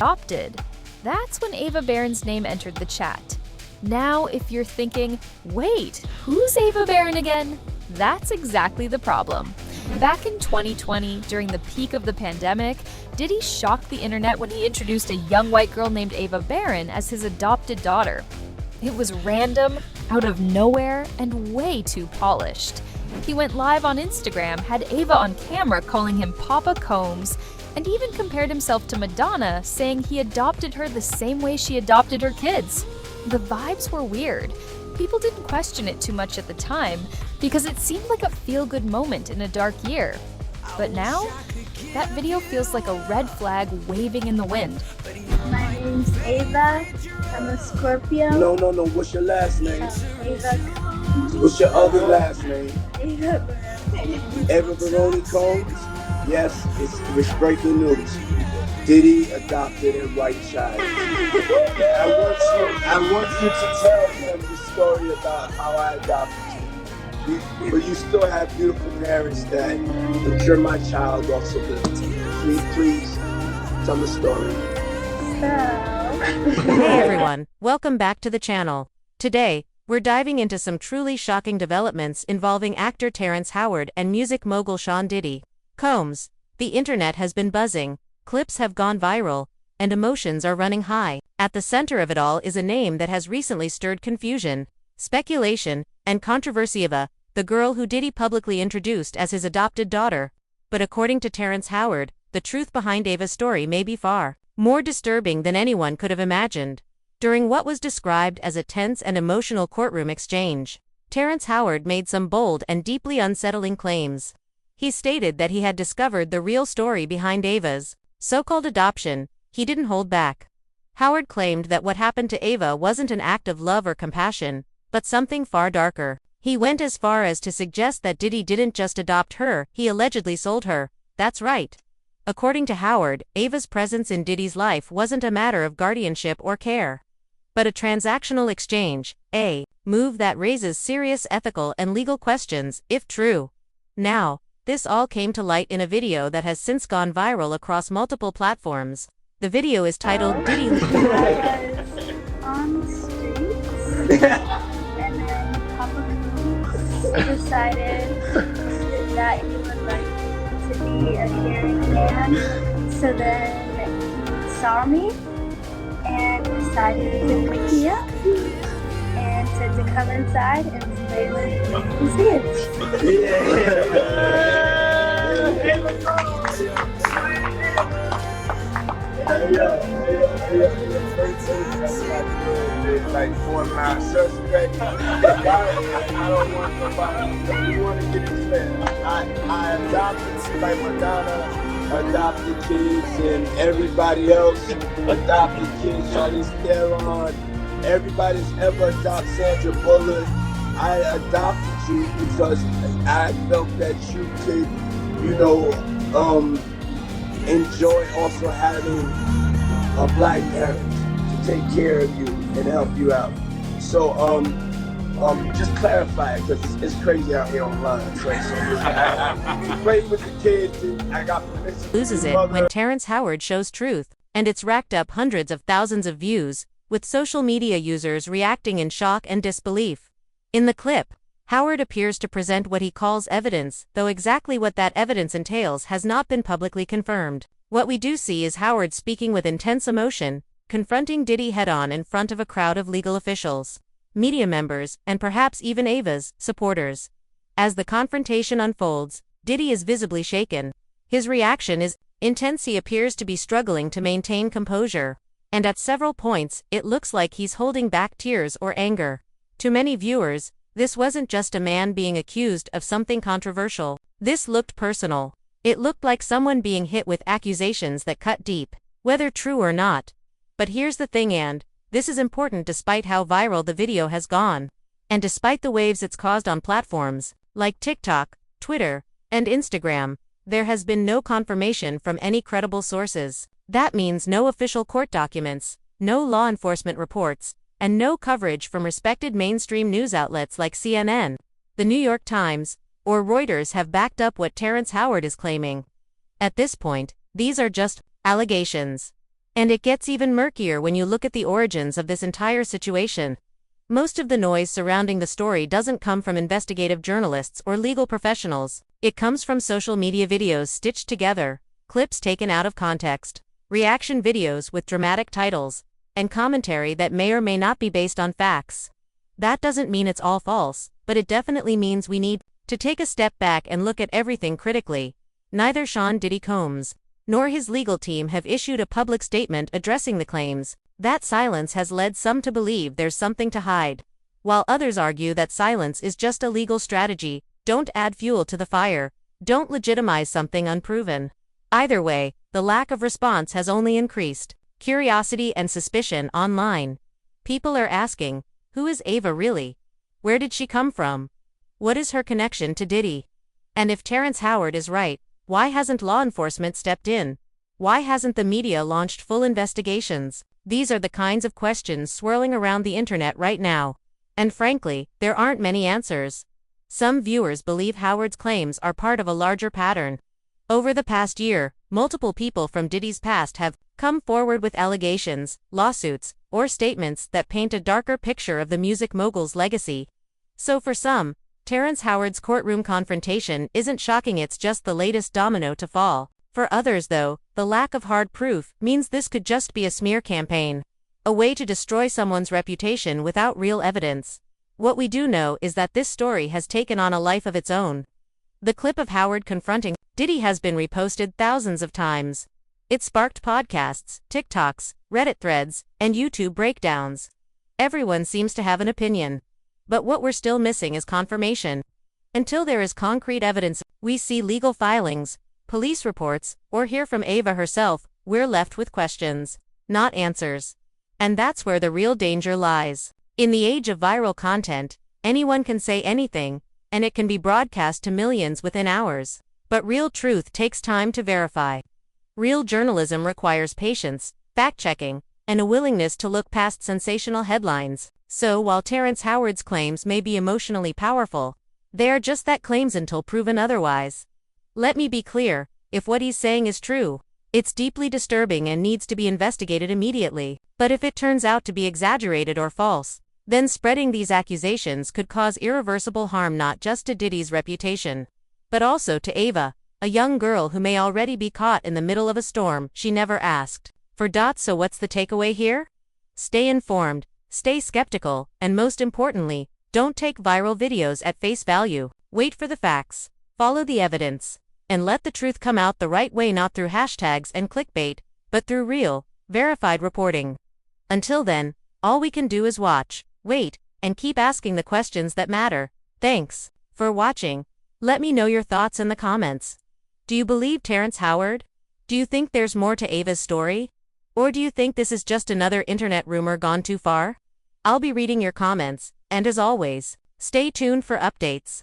adopted. That's when Ava Barron's name entered the chat. Now, if you're thinking, wait, who's Ava Barron again? That's exactly the problem. Back in 2020, during the peak of the pandemic, Diddy shocked the internet when he introduced a young white girl named Ava Barron as his adopted daughter. It was random, out of nowhere, and way too polished. He went live on Instagram, had Ava on camera calling him Ava Combs, and even compared himself to Madonna, saying he adopted her the same way she adopted her kids. The vibes were weird. People didn't question it too much at the time because it seemed like a feel-good moment in a dark year. But now, that video feels like a red flag waving in the wind. My name's Ava. I'm a Scorpio. No. What's your last name? Ava Combs. What's your other last name? Ava Barron. Ava Baroni Combs? Yes, it's breaking news. Diddy adopted a white child. I want you to tell them the story about how I adopted you. But you still have beautiful parents that I'm sure my child also will. Please tell the story. Hey everyone, welcome back to the channel. Today, we're diving into some truly shocking developments involving actor Terrence Howard and music mogul Sean Diddy Combs. The internet has been buzzing, clips have gone viral, and emotions are running high. At the center of it all is a name that has recently stirred confusion, speculation, and controversy: Ava, the girl who Diddy publicly introduced as his adopted daughter. But according to Terrence Howard, the truth behind Ava's story may be far more disturbing than anyone could have imagined. During what was described as a tense and emotional courtroom exchange, Terrence Howard made some bold and deeply unsettling claims. He stated that he had discovered the real story behind Ava's so-called adoption. He didn't hold back. Howard claimed that what happened to Ava wasn't an act of love or compassion, but something far darker. He went as far as to suggest that Diddy didn't just adopt her, he allegedly sold her. That's right. According to Howard, Ava's presence in Diddy's life wasn't a matter of guardianship or care, but a transactional exchange, a move that raises serious ethical and legal questions, if true. Now, this all came to light in a video that has since gone viral across multiple platforms. The video is titled Diddy. I was on the streets, and then Ava Combs decided that he would like to be a caring man. So then he saw me and decided to pick me up and said to come inside and play with his kids. Like for my suspect, I don't want nobody. You want to get this man? I adopted like Madonna, adopted kids, and everybody else adopted kids. Charlize Theron, everybody's ever adopted Sandra Bullock. I adopted you because I felt that you could, enjoy also having a black parent to take care of you and help you out. So, just clarify it because it's crazy out here online. So I played with the kids and I got permission. Loses it when Terrence Howard shows truth, and it's racked up hundreds of thousands of views, with social media users reacting in shock and disbelief. In the clip, Howard appears to present what he calls evidence, though exactly what that evidence entails has not been publicly confirmed. What we do see is Howard speaking with intense emotion, confronting Diddy head-on in front of a crowd of legal officials, media members, and perhaps even Ava's supporters. As the confrontation unfolds, Diddy is visibly shaken. His reaction is intense. He appears to be struggling to maintain composure, and at several points, it looks like he's holding back tears or anger. To many viewers, this wasn't just a man being accused of something controversial. This looked personal. It looked like someone being hit with accusations that cut deep, whether true or not. But here's the thing, and this is important despite how viral the video has gone, and despite the waves it's caused on platforms like TikTok, Twitter, and Instagram, there has been no confirmation from any credible sources. That means no official court documents, no law enforcement reports, and no coverage from respected mainstream news outlets like CNN, The New York Times, or Reuters have backed up what Terrence Howard is claiming. At this point, these are just allegations. And it gets even murkier when you look at the origins of this entire situation. Most of the noise surrounding the story doesn't come from investigative journalists or legal professionals. It comes from social media videos stitched together, clips taken out of context, reaction videos with dramatic titles, and commentary that may or may not be based on facts. That doesn't mean it's all false, but it definitely means we need to take a step back and look at everything critically. Neither Sean Diddy Combs nor his legal team have issued a public statement addressing the claims. That silence has led some to believe there's something to hide, while others argue that silence is just a legal strategy. Don't add fuel to the fire, don't legitimize something unproven. Either way, the lack of response has only increased curiosity and suspicion online. People are asking, who is Ava really? Where did she come from? What is her connection to Diddy? And if Terrence Howard is right, why hasn't law enforcement stepped in? Why hasn't the media launched full investigations? These are the kinds of questions swirling around the internet right now. And frankly, there aren't many answers. Some viewers believe Howard's claims are part of a larger pattern. Over the past year, multiple people from Diddy's past have come forward with allegations, lawsuits, or statements that paint a darker picture of the music mogul's legacy. So for some, Terrence Howard's courtroom confrontation isn't shocking, it's just the latest domino to fall. For others though, the lack of hard proof means this could just be a smear campaign. A way to destroy someone's reputation without real evidence. What we do know is that this story has taken on a life of its own. The clip of Howard confronting Diddy has been reposted thousands of times. It sparked podcasts, TikToks, Reddit threads, and YouTube breakdowns. Everyone seems to have an opinion. But what we're still missing is confirmation. Until there is concrete evidence, we see legal filings, police reports, or hear from Ava herself, we're left with questions, not answers. And that's where the real danger lies. In the age of viral content, anyone can say anything, and it can be broadcast to millions within hours. But real truth takes time to verify. Real journalism requires patience, fact-checking, and a willingness to look past sensational headlines. So while Terrence Howard's claims may be emotionally powerful, they are just that, claims until proven otherwise. Let me be clear, if what he's saying is true, it's deeply disturbing and needs to be investigated immediately. But if it turns out to be exaggerated or false, then spreading these accusations could cause irreversible harm not just to Diddy's reputation, but also to Ava, a young girl who may already be caught in the middle of a storm she never asked for. So what's the takeaway here? Stay informed, stay skeptical, and most importantly, don't take viral videos at face value. Wait for the facts, follow the evidence, and let the truth come out the right way, not through hashtags and clickbait, but through real, verified reporting. Until then, all we can do is watch, wait, and keep asking the questions that matter. Thanks for watching. Let me know your thoughts in the comments. Do you believe Terrence Howard? Do you think there's more to Ava's story? Or do you think this is just another internet rumor gone too far? I'll be reading your comments, and as always, stay tuned for updates.